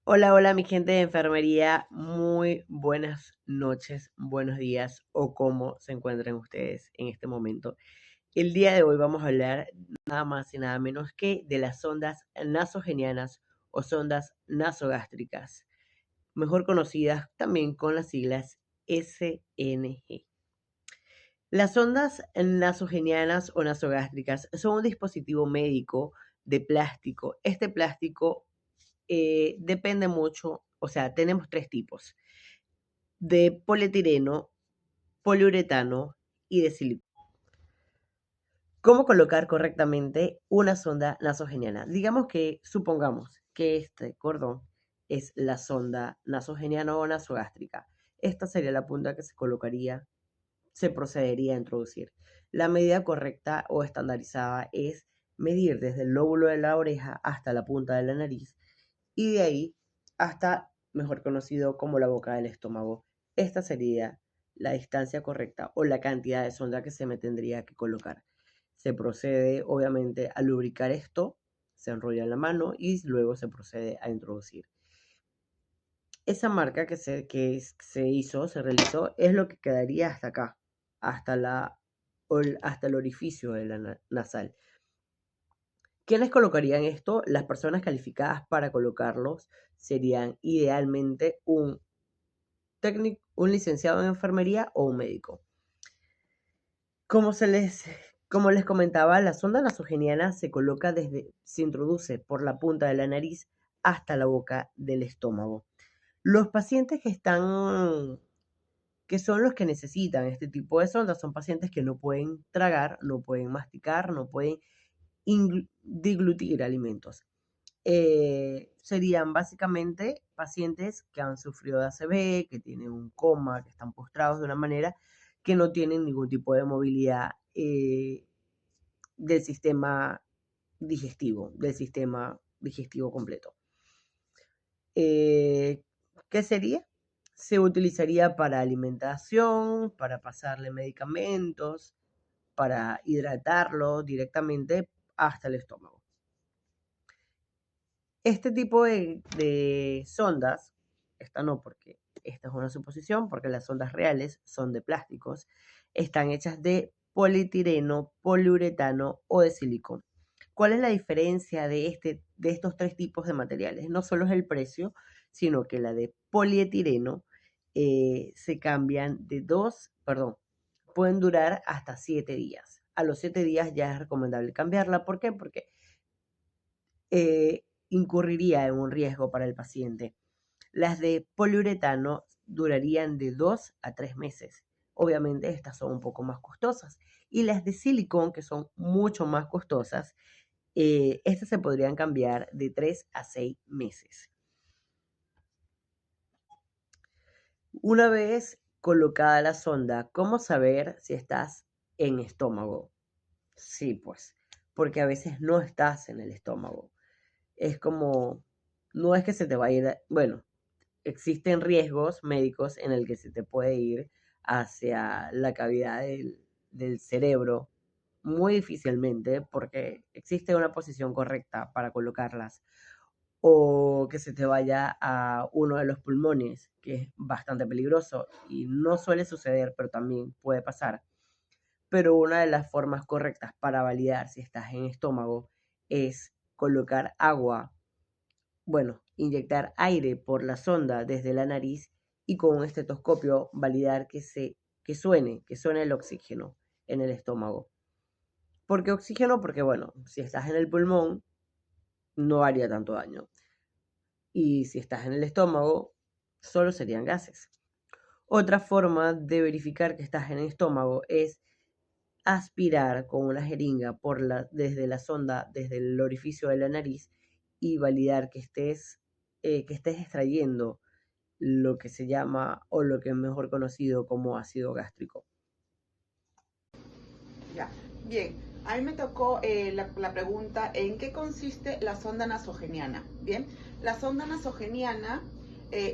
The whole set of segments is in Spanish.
Hola, hola mi gente de enfermería, muy buenas noches, buenos días o cómo se encuentran ustedes en este momento. El día de hoy vamos a hablar nada más y nada menos que de las sondas nasogenianas o sondas nasogástricas, mejor conocidas también con las siglas SNG. Las sondas nasogenianas o nasogástricas son un dispositivo médico de plástico. Este plástico depende mucho, o sea, tenemos tres tipos, de polietileno, poliuretano y de silicona. ¿Cómo colocar correctamente una sonda nasogeniana? Digamos que, supongamos que este cordón es la sonda nasogeniana o nasogástrica. Esta sería la punta que se colocaría, se procedería a introducir. La medida correcta o estandarizada es medir desde el lóbulo de la oreja hasta la punta de la nariz y de ahí hasta, mejor conocido como la boca del estómago. Esta sería la distancia correcta o la cantidad de sonda que se me tendría que colocar. Se procede obviamente a lubricar esto, se enrolla en la mano y luego se procede a introducir. Esa marca que se hizo, se realizó, es lo que quedaría hasta acá, hasta, hasta el orificio de la nasal. ¿Quiénes colocarían esto? Las personas calificadas para colocarlos serían idealmente un técnico, un licenciado en enfermería o un médico. Como, como les comentaba, la sonda nasogeniana se introduce por la punta de la nariz hasta la boca del estómago. Los pacientes que son los que necesitan este tipo de sondas, son pacientes que no pueden tragar, no pueden masticar, no pueden diglutir alimentos. Serían básicamente pacientes que han sufrido de ACV, que tienen un coma, que están postrados de una manera que no tienen ningún tipo de movilidad del sistema digestivo completo. ¿Qué sería? Se utilizaría para alimentación, para pasarle medicamentos, para hidratarlo directamente hasta el estómago. Este tipo de sondas, esta no porque esta es una suposición, porque las sondas reales son de plásticos, están hechas de polietileno, poliuretano o de silicón. ¿Cuál es la diferencia de estos tres tipos de materiales? No solo es el precio, sino que la de polietileno se cambian pueden durar hasta 7 días. A los 7 días ya es recomendable cambiarla. ¿Por qué? Porque incurriría en un riesgo para el paciente. Las de poliuretano durarían de 2 a 3 meses. Obviamente estas son un poco más costosas. Y las de silicón, que son mucho más costosas, estas se podrían cambiar de 3 a 6 meses. Una vez colocada la sonda, ¿cómo saber si estás en estómago? Sí, pues, porque a veces no estás en el estómago. Es como, no es que se te va a ir, bueno, existen riesgos médicos en el que se te puede ir hacia la cavidad del cerebro muy difícilmente porque existe una posición correcta para colocarlas o que se te vaya a uno de los pulmones, que es bastante peligroso y no suele suceder, pero también puede pasar. Pero una de las formas correctas para validar si estás en estómago es colocar agua, bueno, inyectar aire por la sonda desde la nariz y con un estetoscopio validar que suene el oxígeno en el estómago. ¿Por qué oxígeno? Porque bueno, si estás en el pulmón no haría tanto daño. Y si estás en el estómago, solo serían gases. Otra forma de verificar que estás en el estómago es aspirar con una jeringa desde la sonda, desde el orificio de la nariz y validar que estés extrayendo lo que se llama o lo que es mejor conocido como ácido gástrico. Ya, bien. A mí me tocó la pregunta en qué consiste la sonda nasogeniana. Bien, la sonda nasogeniana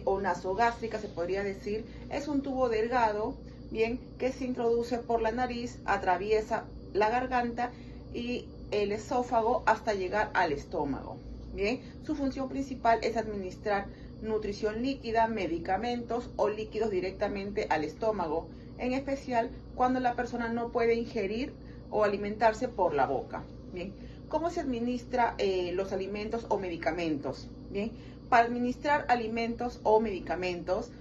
o nasogástrica se podría decir es un tubo delgado, bien, que se introduce por la nariz, atraviesa la garganta y el esófago hasta llegar al estómago. Bien, su función principal es administrar nutrición líquida, medicamentos o líquidos directamente al estómago, en especial cuando la persona no puede ingerir o alimentarse por la boca. Bien, ¿cómo se administra los alimentos o medicamentos? Bien, para administrar alimentos o medicamentos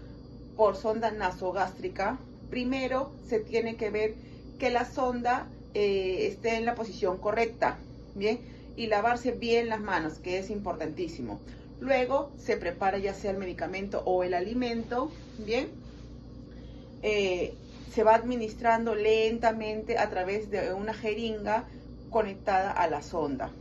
por sonda nasogástrica, primero se tiene que ver que la sonda esté en la posición correcta, ¿bien? Y lavarse bien las manos, que es importantísimo. Luego se prepara ya sea el medicamento o el alimento, ¿bien? Se va administrando lentamente a través de una jeringa conectada a la sonda.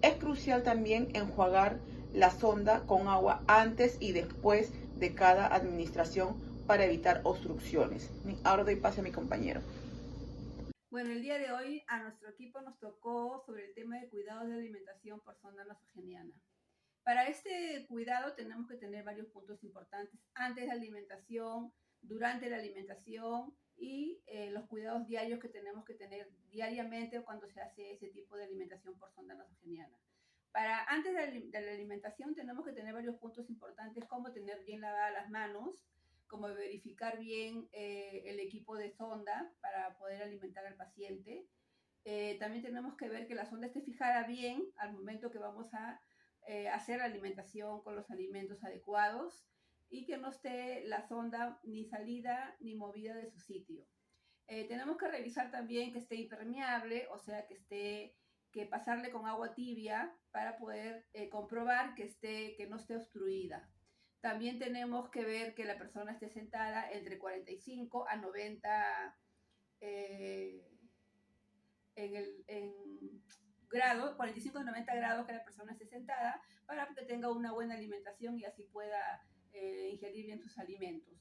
Es crucial también enjuagar la sonda con agua antes y después de cada administración para evitar obstrucciones. Ahora doy paso a mi compañero. Bueno, el día de hoy a nuestro equipo nos tocó sobre el tema de cuidados de alimentación por sonda nasogeniana. Para este cuidado tenemos que tener varios puntos importantes antes de la alimentación, durante la alimentación y los cuidados diarios que tenemos que tener diariamente cuando se hace ese tipo de alimentación por sonda nasogeniana. Para antes de la alimentación tenemos que tener varios puntos importantes como tener bien lavadas las manos, como verificar bien el equipo de sonda para poder alimentar al paciente. También tenemos que ver que la sonda esté fijada bien al momento que vamos a hacer la alimentación con los alimentos adecuados y que no esté la sonda ni salida ni movida de su sitio. Tenemos que revisar también que esté impermeable, o sea, que pasarle con agua tibia para poder comprobar que no esté obstruida. También tenemos que ver que la persona esté sentada entre 45 a 90 en grados, 45 a 90 grados que la persona esté sentada para que tenga una buena alimentación y así pueda ingerir bien sus alimentos.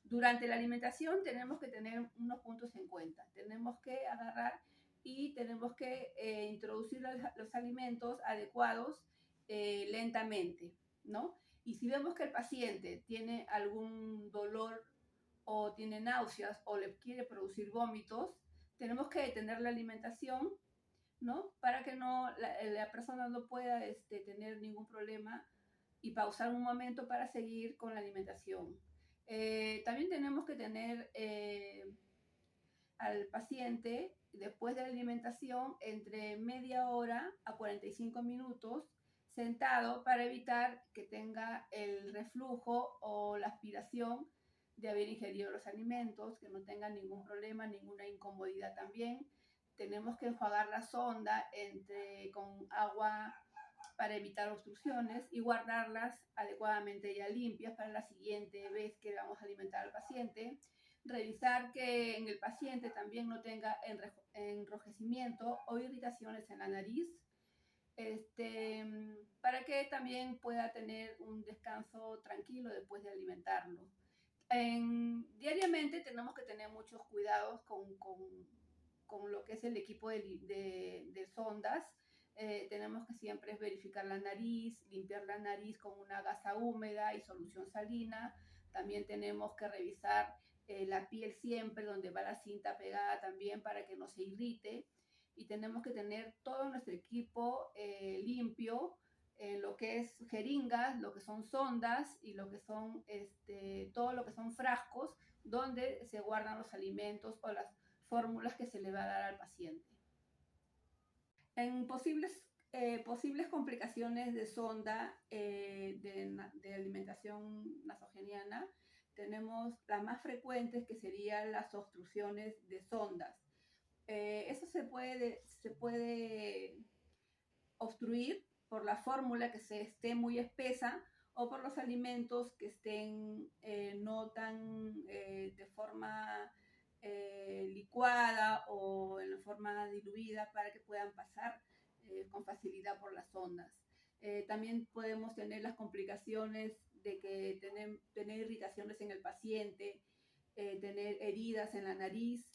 Durante la alimentación tenemos que tener unos puntos en cuenta. Tenemos que agarrar y tenemos que introducir los alimentos adecuados lentamente, ¿no? Y si vemos que el paciente tiene algún dolor o tiene náuseas o le quiere producir vómitos, tenemos que detener la alimentación, ¿no? Para que la persona no pueda tener ningún problema y pausar un momento para seguir con la alimentación. También tenemos que tener al paciente después de la alimentación entre media hora a 45 minutos sentado para evitar que tenga el reflujo o la aspiración de haber ingerido los alimentos, que no tenga ningún problema, ninguna incomodidad también. Tenemos que enjuagar la sonda con agua para evitar obstrucciones y guardarlas adecuadamente ya limpias para la siguiente vez que vamos a alimentar al paciente. Revisar que en el paciente también no tenga enrojecimiento o irritaciones en la nariz, para que también pueda tener un descanso tranquilo después de alimentarlo. Diariamente tenemos que tener muchos cuidados con lo que es el equipo de sondas. Tenemos que siempre verificar la nariz, limpiar la nariz con una gasa húmeda y solución salina. También tenemos que revisar la piel siempre, donde va la cinta pegada también para que no se irrite. Y tenemos que tener todo nuestro equipo limpio, en lo que es jeringas, lo que son sondas y lo que son todo lo que son frascos donde se guardan los alimentos o las fórmulas que se le va a dar al paciente. En posibles complicaciones de sonda de alimentación nasogeniana, tenemos las más frecuentes que serían las obstrucciones de sondas. Eso se puede obstruir por la fórmula que esté muy espesa o por los alimentos que estén no tan de forma licuada o en forma diluida para que puedan pasar con facilidad por las ondas. También podemos tener las complicaciones de que tener irritaciones en el paciente, tener heridas en la nariz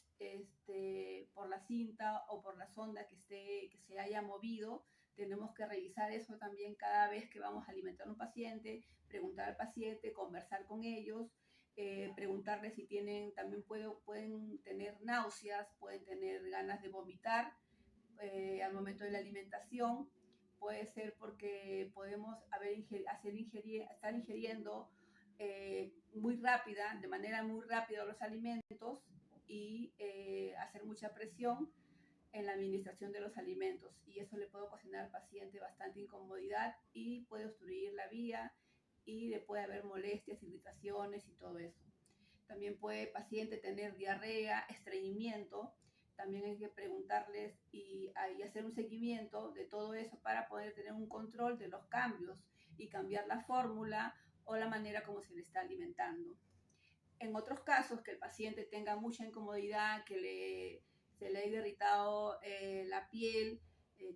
por la cinta o por la sonda que se haya movido. Tenemos que revisar eso también cada vez que vamos a alimentar a un paciente, preguntar al paciente, conversar con ellos, preguntarles si también pueden tener náuseas, pueden tener ganas de vomitar al momento de la alimentación. puede ser porque podemos estar ingiriendo de manera muy rápida los alimentos y hacer mucha presión en la administración de los alimentos, y eso le puede ocasionar al paciente bastante incomodidad y puede obstruir la vía y le puede haber molestias, irritaciones y todo eso. También puede el paciente tener diarrea, estreñimiento. También hay que preguntarles y hacer un seguimiento de todo eso para poder tener un control de los cambios y cambiar la fórmula o la manera como se le está alimentando. En otros casos, que el paciente tenga mucha incomodidad, se le haya irritado la piel,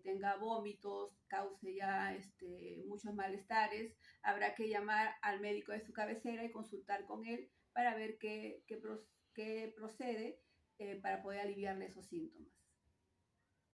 tenga vómitos, cause ya muchos malestares, habrá que llamar al médico de su cabecera y consultar con él para ver qué procede para poder aliviarle esos síntomas.